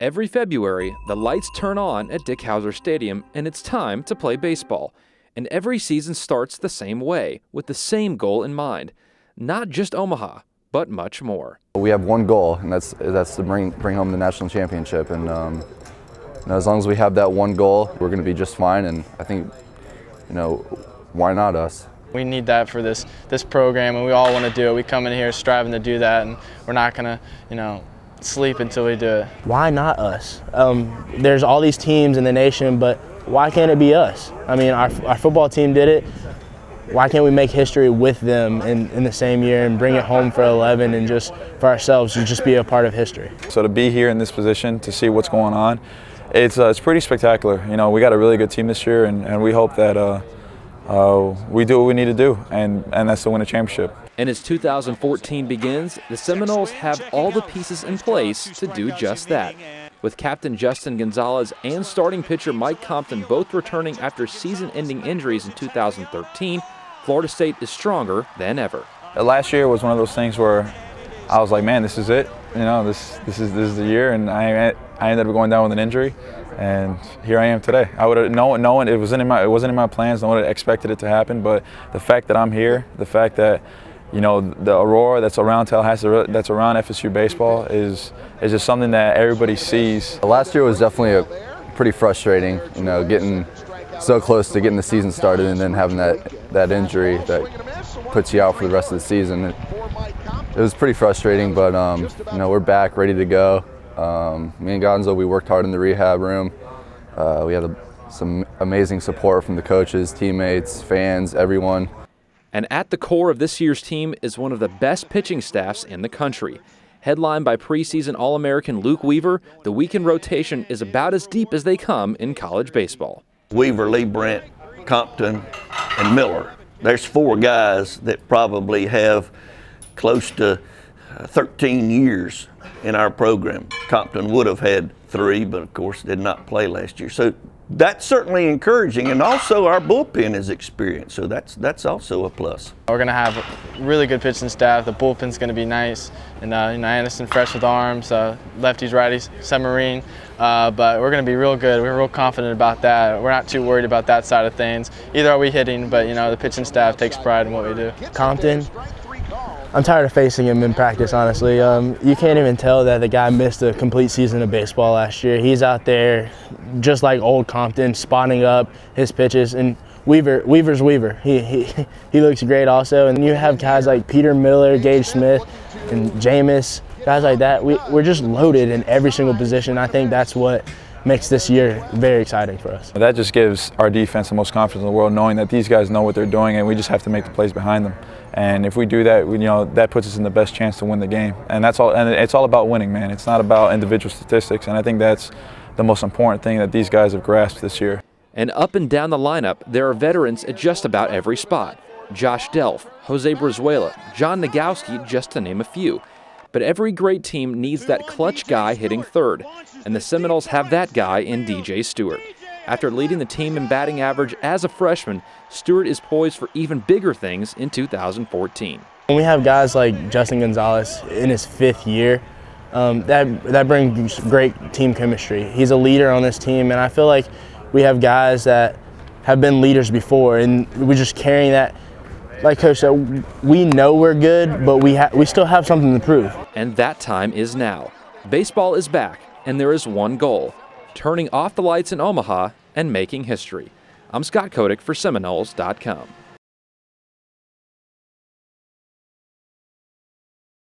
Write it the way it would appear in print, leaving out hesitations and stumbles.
Every February, the lights turn on at Dick Howser Stadium and it's time to play baseball. And every season starts the same way, with the same goal in mind. Not just Omaha, but much more. We have one goal, and that's to bring home the national championship. And as long as we have that one goal, we're going to be just fine. And I think, why not us? We need that for this program, and we all want to do it. We come in here striving to do that, and we're not going to, sleep until we do it. Why not us? There's all these teams in the nation, but why can't it be us? I mean, our football team did it. Why can't we make history with them in the same year and bring it home for 11 and just for ourselves to just be a part of history? So to be here in this position, to see what's going on, it's pretty spectacular. We got a really good team this year, and we hope that we do what we need to do, and that's to win a championship. And as 2014 begins, the Seminoles have all the pieces in place to do just that. With captain Justin Gonzalez and starting pitcher Mike Compton both returning after season-ending injuries in 2013, Florida State is stronger than ever. Last year was one of those things where I was like, man, this is it. This is the year, and I ended up going down with an injury, and here I am today. I would have known it wasn't in my plans. No one would have expected it to happen, but the fact that I'm here, the fact that the aurora that's around Tallahassee, that's around FSU baseball is just something that everybody sees. Last year was definitely pretty frustrating, getting so close to getting the season started and then having that injury that puts you out for the rest of the season. It was pretty frustrating, but we're back, ready to go. Me and Gonzo, we worked hard in the rehab room. We had some amazing support from the coaches, teammates, fans, everyone. And at the core of this year's team is one of the best pitching staffs in the country. Headlined by preseason All-American Luke Weaver, the weekend rotation is about as deep as they come in college baseball. Weaver, Lee Brent, Compton, and Miller. There's four guys that probably have close to 13 years in our program. Compton would have had 3, but of course did not play last year. So that's certainly encouraging, and also our bullpen is experienced, so that's also a plus. We're going to have a really good pitching staff. The bullpen's going to be nice, and Anderson fresh with arms, lefties, righties, submarine, but we're going to be real good. We're real confident about that. We're not too worried about that side of things. Either are we hitting, but the pitching staff takes pride in what we do. Compton, I'm tired of facing him in practice, honestly. You can't even tell that the guy missed a complete season of baseball last year. He's out there just like old Compton, spotting up his pitches. And Weaver's Weaver. He looks great also. And you have guys like Peter Miller, Gage Smith, and Jameis, guys like that. We're just loaded in every single position. I think that's what makes this year very exciting for us. That just gives our defense the most confidence in the world, knowing that these guys know what they're doing, and we just have to make the plays behind them. And if we do that, that puts us in the best chance to win the game. And that's all. And it's all about winning, man. It's not about individual statistics. And I think that's the most important thing that these guys have grasped this year. And up and down the lineup, there are veterans at just about every spot. Josh Delph, Jose Brizuela, John Nagowski, just to name a few. But every great team needs that clutch guy hitting third, and the Seminoles have that guy in DJ Stewart. After leading the team in batting average as a freshman, Stewart is poised for even bigger things in 2014. When we have guys like Justin Gonzalez in his 5th year, that brings great team chemistry. He's a leader on this team, and I feel like we have guys that have been leaders before, and we're just carrying that. Like Coach said, we know we're good, but we still have something to prove. And that time is now. Baseball is back, and there is one goal: turning off the lights in Omaha and making history. I'm Scott Kotick for Seminoles.com.